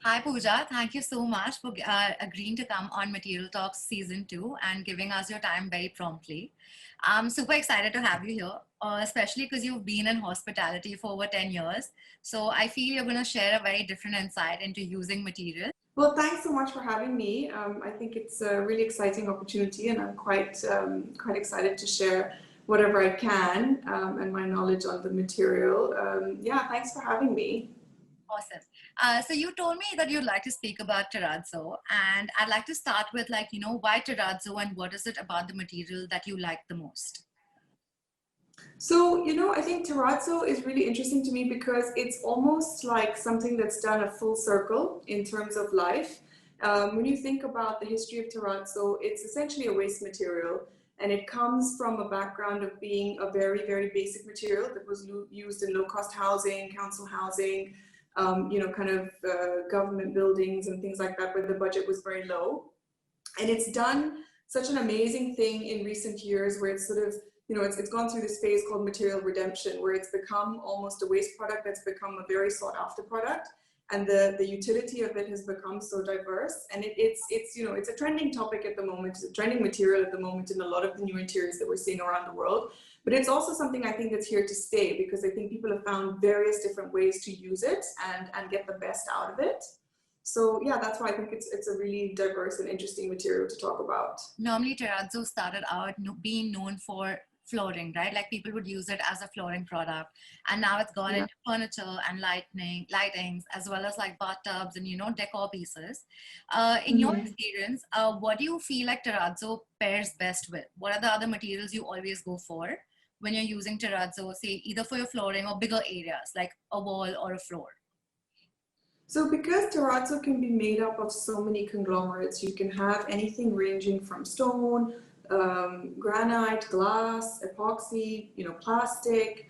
Hi Pooja, thank you so much for agreeing to come on Material Talks Season 2 and giving us your time very promptly. I'm super excited to have you here, especially because you've been in hospitality for over 10 years. So I feel you're going to share a very different insight into using materials. Well, thanks so much for having me. I think it's a really exciting opportunity, and I'm quite excited to share whatever I can and my knowledge on the material. Yeah, thanks for having me. Awesome. So you told me that you'd like to speak about terrazzo, and I'd like to start with why terrazzo and what is it about the material that you like the most? So, I think terrazzo is really interesting to me because it's almost like something that's done a full circle in terms of life. When you think about the history of terrazzo, it's essentially a waste material, and it comes from a background of being a very, very basic material that was used in low-cost housing, council housing, government buildings and things like that, where the budget was very low. And it's done such an amazing thing in recent years where it's sort of, it's gone through this phase called material redemption, where it's become almost a waste product that's become a very sought after product. And the utility of it has become so diverse. And it's a trending topic at the moment. It's a trending material at the moment in a lot of the new interiors that we're seeing around the world. But it's also something I think that's here to stay, because I think people have found various different ways to use it and get the best out of it. So yeah, that's why I think it's a really diverse and interesting material to talk about. Normally, terrazzo started out being known for flooring, right? Like people would use it as a flooring product, and now it's gone into furniture and lightings, as well as like bathtubs and decor pieces. In your experience, what do you feel like terrazzo pairs best with? What are the other materials you always go for when you're using terrazzo, say either for your flooring or bigger areas like a wall or a floor? So because terrazzo can be made up of so many conglomerates, you can have anything ranging from stone, granite, glass, epoxy, plastic,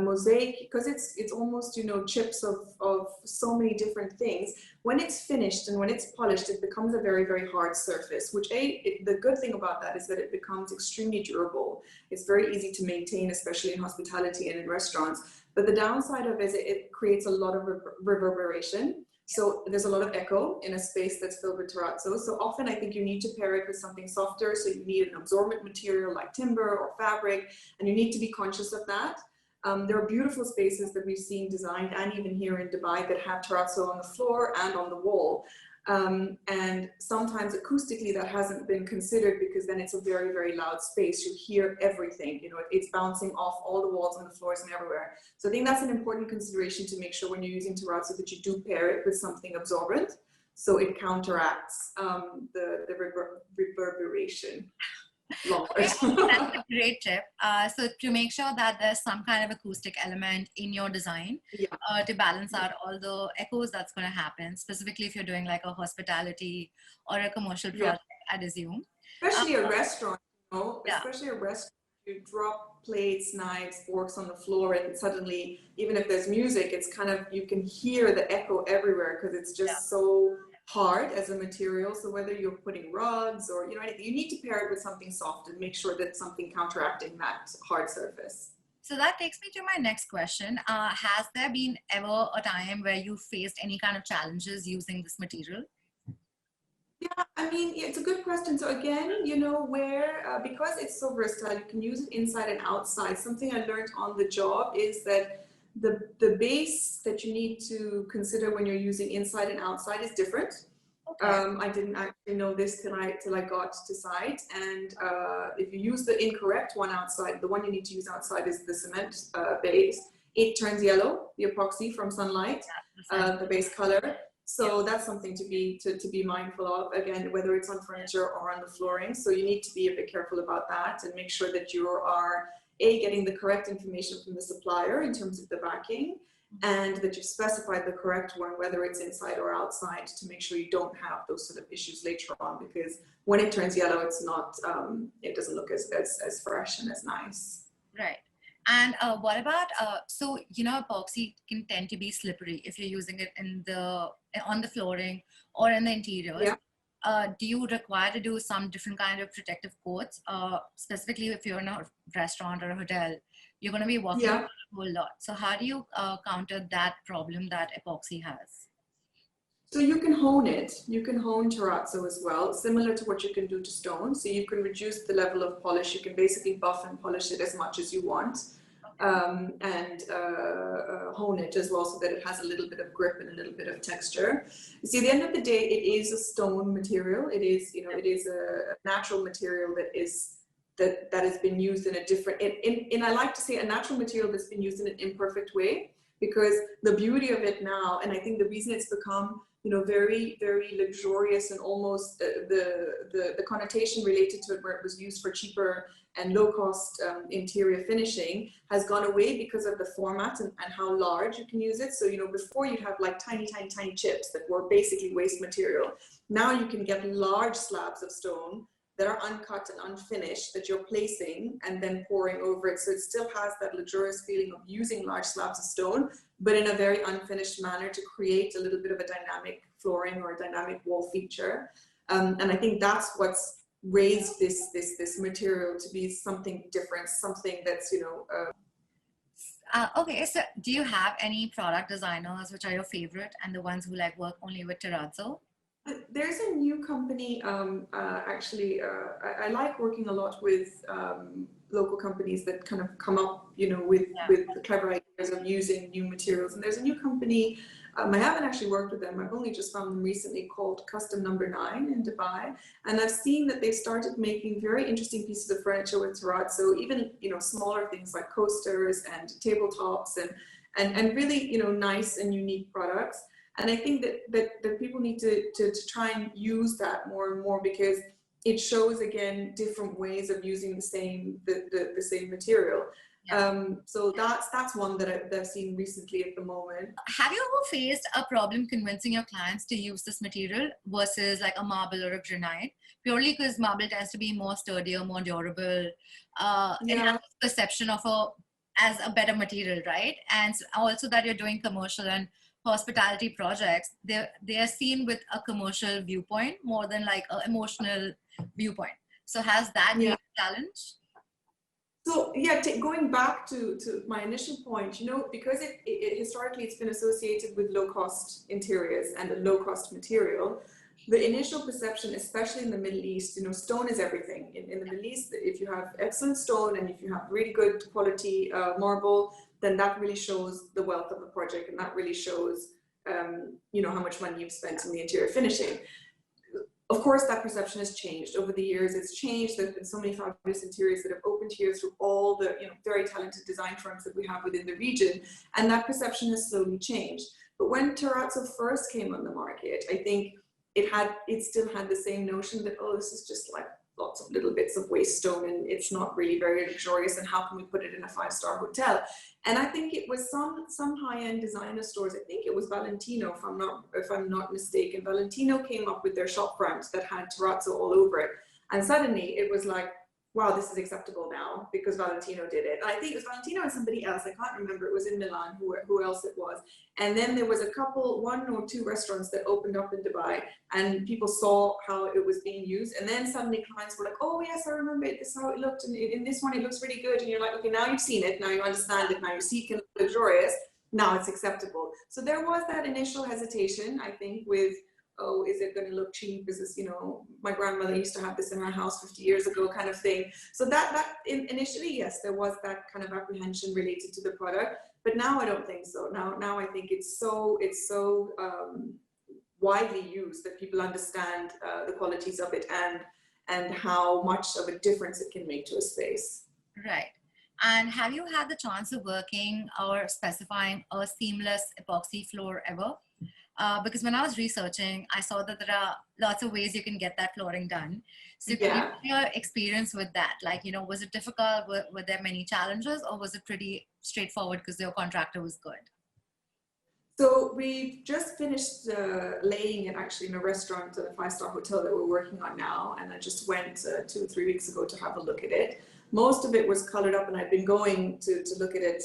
mosaic, because it's almost, chips of so many different things. When it's finished and when it's polished, it becomes a very, very hard surface, which the good thing about that is that it becomes extremely durable. It's very easy to maintain, especially in hospitality and in restaurants. But the downside of it is it creates a lot of reverberation. So there's a lot of echo in a space that's filled with terrazzo. So often I think you need to pair it with something softer. So you need an absorbent material like timber or fabric, and you need to be conscious of that. There are beautiful spaces that we've seen designed, and even here in Dubai, that have terrazzo on the floor and on the wall. And sometimes acoustically that hasn't been considered, because then it's a very, very loud space. You hear everything, it's bouncing off all the walls and the floors and everywhere. So I think that's an important consideration to make sure when you're using terrazzo that you do pair it with something absorbent, so it counteracts the reverberation. Okay, that's a great tip. So to make sure that there's some kind of acoustic element in your design, to balance out all the echoes that's going to happen, specifically if you're doing like a hospitality or a commercial project, I'd assume. Especially a restaurant, especially a restaurant, you drop plates, knives, forks on the floor, and suddenly, even if there's music, it's kind of, you can hear the echo everywhere because it's just so hard as a material. So whether you're putting rugs or you need to pair it with something soft and make sure that something counteracting that hard surface. So that takes me to my next question. Has there been ever a time where you faced any kind of challenges using this material? Yeah, I mean, it's a good question. So again, because it's so versatile, you can use it inside and outside. Something I learned on the job is that the base that you need to consider when you're using inside and outside is different. Okay. I didn't actually know this till I got to site. And if you use the incorrect one outside, the one you need to use outside is the cement base. It turns yellow, the epoxy from sunlight, the base color. So that's something to be mindful of, again, whether it's on furniture or on the flooring. So you need to be a bit careful about that and make sure that you are getting the correct information from the supplier in terms of the backing, and that you've specified the correct one, whether it's inside or outside, to make sure you don't have those sort of issues later on, because when it turns yellow, it's not, it doesn't look as fresh and as nice. Right. And what about, so, epoxy can tend to be slippery if you're using it on the flooring or in the interiors. Yeah. Do you require to do some different kind of protective coats? Specifically, if you're in a restaurant or a hotel, you're going to be walking a whole lot. So how do you counter that problem that epoxy has? So you can hone it. You can hone terrazzo as well, similar to what you can do to stone. So you can reduce the level of polish. You can basically buff and polish it as much as you want, and hone it as well so that it has a little bit of grip and a little bit of texture. You see, at the end of the day, it is a stone material. It is, it is a natural material that has been used in a different, I like to say a natural material that's been used in an imperfect way, because the beauty of it now, and I think the reason it's become, very, very luxurious, and almost the connotation related to it, where it was used for cheaper and low cost interior finishing, has gone away because of the format and how large you can use it. So, before you'd have like tiny, tiny, tiny chips that were basically waste material. Now you can get large slabs of stone that are uncut and unfinished that you're placing and then pouring over it. So it still has that luxurious feeling of using large slabs of stone, but in a very unfinished manner to create a little bit of a dynamic flooring or a dynamic wall feature. And I think that's what's raised this material to be something different, something that's, okay, so do you have any product designers which are your favorite and the ones who like work only with terrazzo? There's a new company, actually, I like working a lot with local companies that kind of come up, with the clever ideas of using new materials. And there's a new company, I haven't actually worked with them, I've only just found them recently, called Custom Number 9 in Dubai. And I've seen that they've started making very interesting pieces of furniture with terrazzo, even, smaller things like coasters and tabletops and really, nice and unique products. And I think that people need to try and use that more and more, because it shows, again, different ways of using the same material. Yeah. So that's one that I've seen recently at the moment. Have you ever faced a problem convincing your clients to use this material versus like a marble or a granite? Purely because marble tends to be more sturdier, more durable. It has a perception of as a better material, right? And also that you're doing commercial and hospitality projects, they are seen with a commercial viewpoint more than like an emotional viewpoint. So has that been a challenge? So yeah, going back to my initial point, because it historically it's been associated with low cost interiors and a low cost material, the initial perception, especially in the Middle East, stone is everything. In the Middle East, if you have excellent stone and if you have really good quality marble, then that really shows the wealth of the project, and that really shows, how much money you've spent in the interior finishing. Of course, that perception has changed over the years. It's changed. There's been so many fabulous interiors that have opened here through all the, very talented design firms that we have within the region, and that perception has slowly changed. But when terrazzo first came on the market, I think it still had the same notion that, oh, this is just like lots of little bits of waste stone and it's not really very luxurious, and how can we put it in a 5-star hotel? And I think it was some high-end designer stores, I think it was Valentino, if I'm not mistaken. Valentino came up with their shop front that had terrazzo all over it, and suddenly it was like, wow, this is acceptable now because Valentino did it. And I think it was Valentino and somebody else, I can't remember, it was in Milan, who else it was. And then there was one or two restaurants that opened up in Dubai, and people saw how it was being used. And then suddenly clients were like, oh yes, I remember it, this is how it looked, and in this one it looks really good. And you're like, okay, now you've seen it, now you understand it, now you see it can look luxurious, now it's acceptable. So there was that initial hesitation, I think, with, oh, is it going to look cheap? Is this, my grandmother used to have this in her house 50 years ago kind of thing. So initially, yes, there was that kind of apprehension related to the product, but now I don't think so. Now I think it's so widely used that people understand the qualities of it and how much of a difference it can make to a space. Right. And have you had the chance of working or specifying a seamless epoxy floor ever? Because when I was researching, I saw that there are lots of ways you can get that flooring done. So can you share your experience with that? Like, was it difficult? Were there many challenges, or was it pretty straightforward because your contractor was good? So we just finished laying it actually in a restaurant at a 5-star hotel that we're working on now. And I just went 2 or 3 weeks ago to have a look at it. Most of it was colored up, and I'd been going to look at it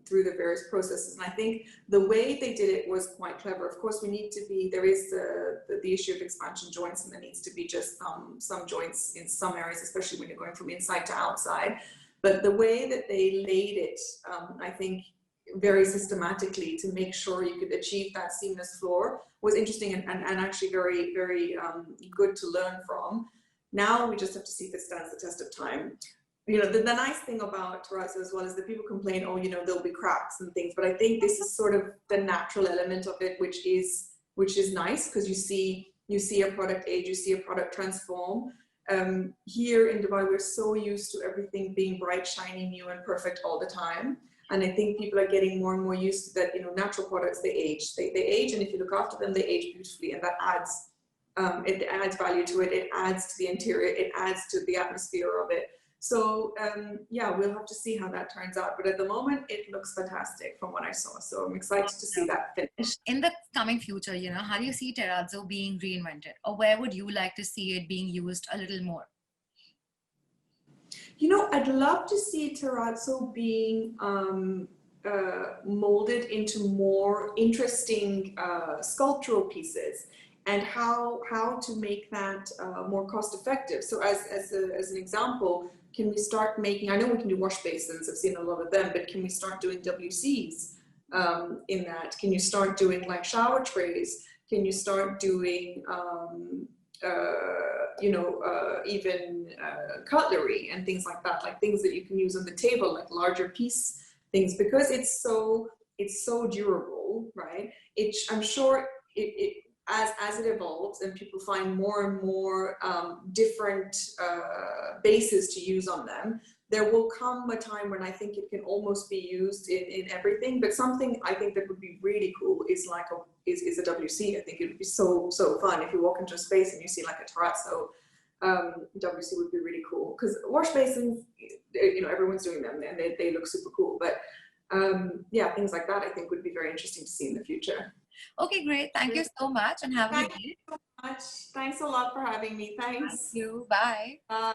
through the various processes. And I think the way they did it was quite clever. Of course, there is the issue of expansion joints, and there needs to be just some joints in some areas, especially when you're going from inside to outside. But the way that they laid it, I think very systematically to make sure you could achieve that seamless floor was interesting and actually very, very good to learn from. Now we just have to see if it stands the test of time. You know, the nice thing about terrazzo as well is that people complain, oh, you know, there'll be cracks and things, but I think this is sort of the natural element of it, which is nice, because you see a product age, you see a product transform. Here in Dubai, we're so used to everything being bright, shiny, new, and perfect all the time. And I think people are getting more and more used to that. You know, natural products, they age. They age, and if you look after them, they age beautifully, and that adds it adds value to it. It adds to the interior. It adds to the atmosphere of it. So yeah, we'll have to see how that turns out. But at the moment, it looks fantastic from what I saw. So I'm excited to see that finished. In the coming future, you know, how do you see terrazzo being reinvented, or where would you like to see it being used a little more? You know, I'd love to see terrazzo being molded into more interesting sculptural pieces, and how to make that more cost effective. So as an example, can we start making, I know we can do wash basins, I've seen a lot of them, but can we start doing WCs in that? Can you start doing like shower trays? Can you start doing you know, even cutlery and things like that, like things that you can use on the table, like larger piece things, because it's so durable, right? I'm sure as it evolves and people find more and more different bases to use on them, there will come a time when I think it can almost be used in everything. But something I think that would be really cool is like is a WC. I think it would be so fun if you walk into a space and you see like a terrazzo. WC would be really cool, because wash basins, you know, everyone's doing them and they look super cool. But yeah, things like that I think would be very interesting to see in the future. Okay, great. Thank you so much, and have a good day. Thank you so much. Thanks a lot for having me. Thanks. Thank you. Bye.